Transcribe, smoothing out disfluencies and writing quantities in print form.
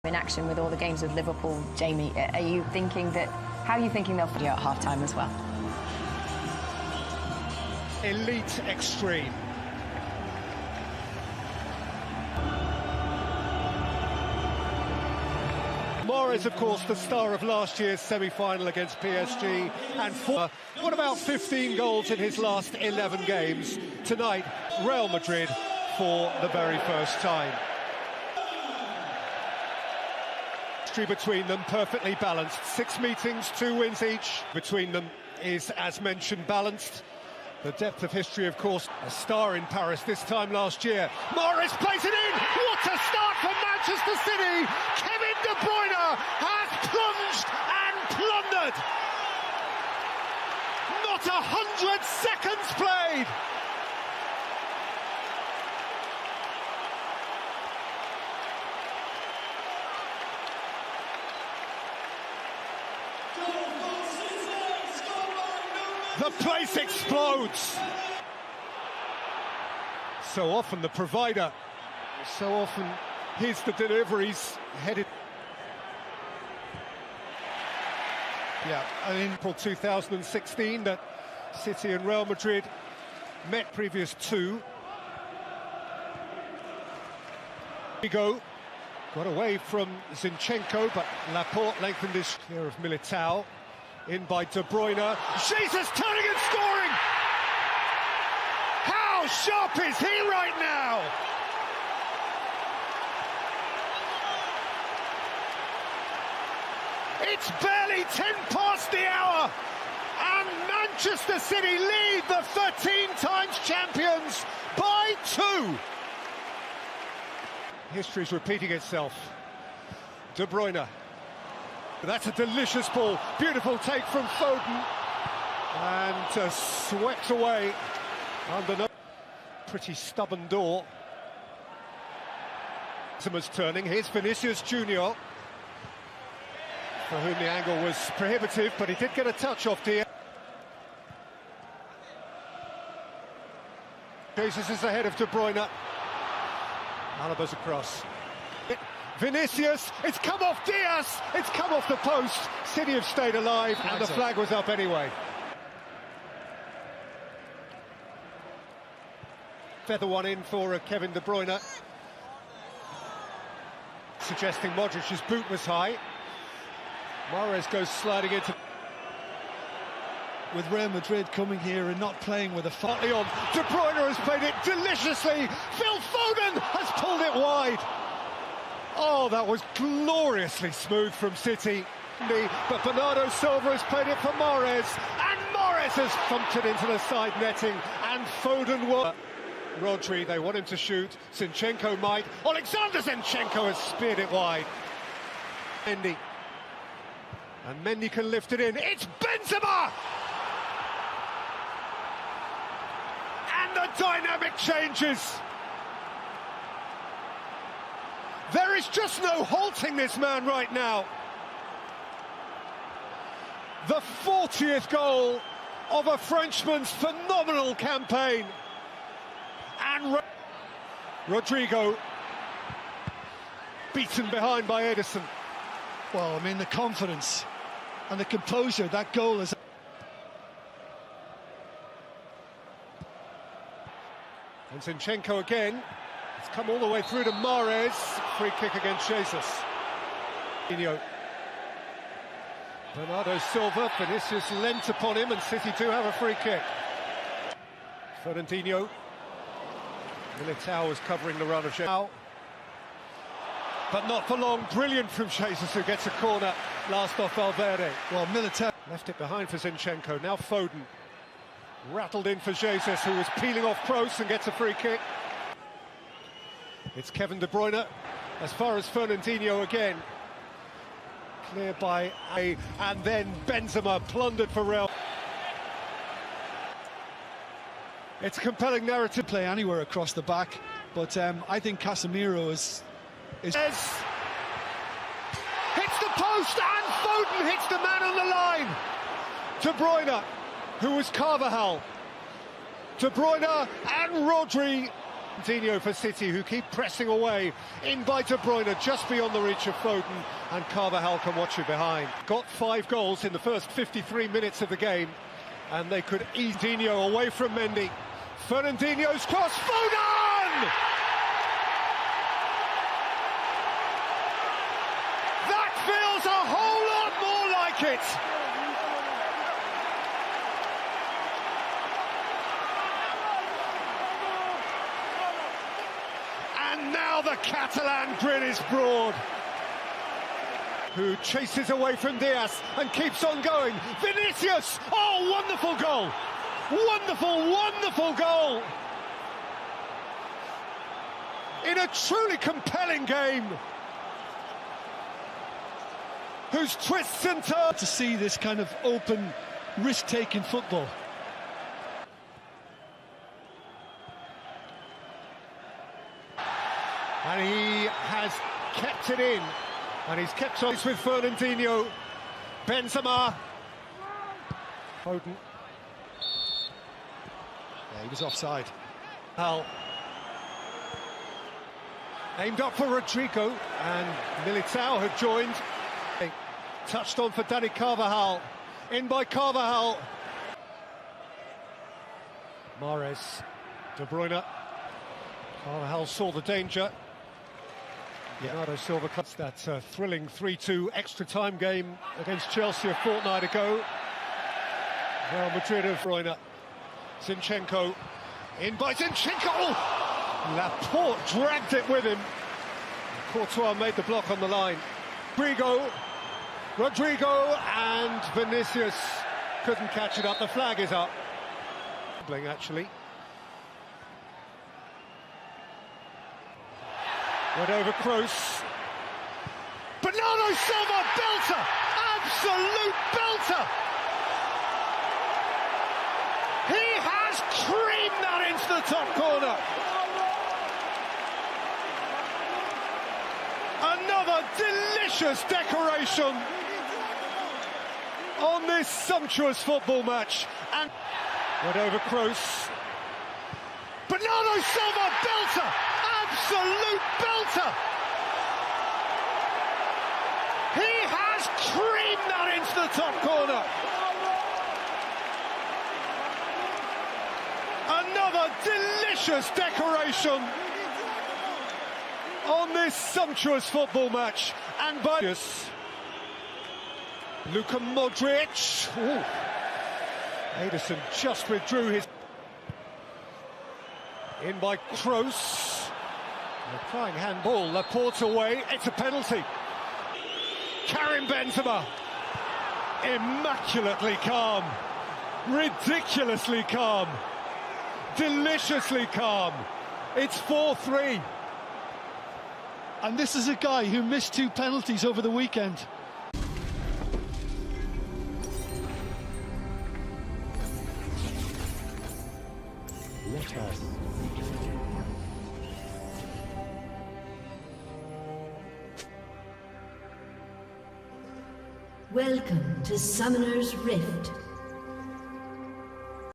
In action with all the games with Liverpool, Jamie, are you thinking that, how are you thinking they'll feel at half-time as well? Elite extreme. Mahrez, of course, the star of last year's semi-final against PSG, and what about 15 goals in his last 11 games? Tonight, Real Madrid for the very first time. Between them, perfectly balanced. 6 meetings, 2 wins each. Between them is, as mentioned, balanced. The depth of history, of course, a star in Paris this time last year. Mahrez plays it in! What a start for Manchester City! Kevin De Bruyne has plunged and plundered! Not 100 seconds played! The place explodes. So often the provider, so often here's the deliveries headed. Yeah, in April 2016 that City and Real Madrid met, previous 2. Figo got away from Zinchenko, but Laporte lengthened his clear of Militao. In by De Bruyne. Jesus turning and scoring! How sharp is he right now? It's barely 10 past the hour, and Manchester City lead the 13 times champions by 2. History's repeating itself. De Bruyne. That's a delicious ball. Beautiful take from Foden. And swept away under no pretty stubborn door. Benzema's turning. Here's Vinicius Junior, for whom the angle was prohibitive, but he did get a touch off Diaz. Jesus is ahead of De Bruyne. Alaba's across. Vinicius, it's come off Diaz, it's come off the post. City have stayed alive, and the flag was up anyway. Feather one in for Kevin De Bruyne, suggesting Modric's boot was high. Mahrez goes sliding into... With Real Madrid coming here and not playing with a... on. De Bruyne has played it deliciously. Phil Foden has pulled it wide. Oh, that was gloriously smooth from City. But Bernardo Silva has played it for Mahrez, and Mahrez has thumped it into the side netting, and Foden will... Rodri, they want him to shoot. Zinchenko might. Alexander Zinchenko has speared it wide. Mendy. And Mendy can lift it in. It's Benzema! And the dynamic changes. There is just no halting this man right now. The 40th goal of a Frenchman's phenomenal campaign. And Rodrigo beaten behind by Edison. Well, I mean, the confidence and the composure that goal is. And Zinchenko again. It's come all the way through to Mahrez. Free kick against Jesus. Bernardo Silva, Vinicius leant upon him, and City do have a free kick. Fernandinho. Militao was covering the run of Jesus. But not for long. Brilliant from Jesus, who gets a corner. Last off Valverde. Well, Militao left it behind for Zinchenko. Now Foden. Rattled in for Jesus, who was peeling off Kroos and gets a free kick. It's Kevin De Bruyne, as far as Fernandinho again. Clear by A, and then Benzema plundered for Real. It's a compelling narrative. Play anywhere across the back, but I think Casemiro is... Hits the post, and Foden hits the man on the line. De Bruyne, who was Carvajal. De Bruyne and Rodri Coutinho for City, who keep pressing away. In by De Bruyne, just beyond the reach of Foden, and Carvajal can watch it behind. Got 5 goals in the first 53 minutes of the game, and they could ease Coutinho away from Mendy. Fernandinho's cross, Foden! That feels a whole lot more like it. And now the Catalan grin is broad. Who chases away from Diaz and keeps on going. Vinicius! Oh, wonderful goal! Wonderful, wonderful goal! In a truly compelling game. Whose twists and turns. To see this kind of open, risk-taking football. And he has kept it in. And he's kept on with Fernandinho. Benzema. Foden. Yeah, he was offside. Al. Aimed up for Rodrigo, and Militao had joined. Touched on for Dani Carvajal. In by Carvajal. Mahrez. De Bruyne. Carvajal saw the danger. Bernardo Silva cuts that thrilling 3-2 extra-time game against Chelsea a fortnight ago. Real Madrid of Bruyne. Zinchenko. In by Zinchenko! Oh! Laporte dragged it with him. Courtois made the block on the line. Rodrigo and Vinicius couldn't catch it up. The flag is up. Actually. Went over Kroos. Bernardo Silva, belter! Absolute belter! He has creamed that into the top corner. Another delicious decoration on this sumptuous football match. And went over Kroos. Bernardo Silva, belter! Absolute belter! He has creamed that into the top corner. Another delicious decoration on this sumptuous football match. And by Luka Modric. Ooh. Ederson just withdrew his. In by Kroos. Applying handball, Laporte away, it's a penalty. Karim Benzema, immaculately calm, ridiculously calm, deliciously calm. It's 4-3. And this is a guy who missed 2 penalties over the weekend. Let us. Welcome to Summoner's Rift.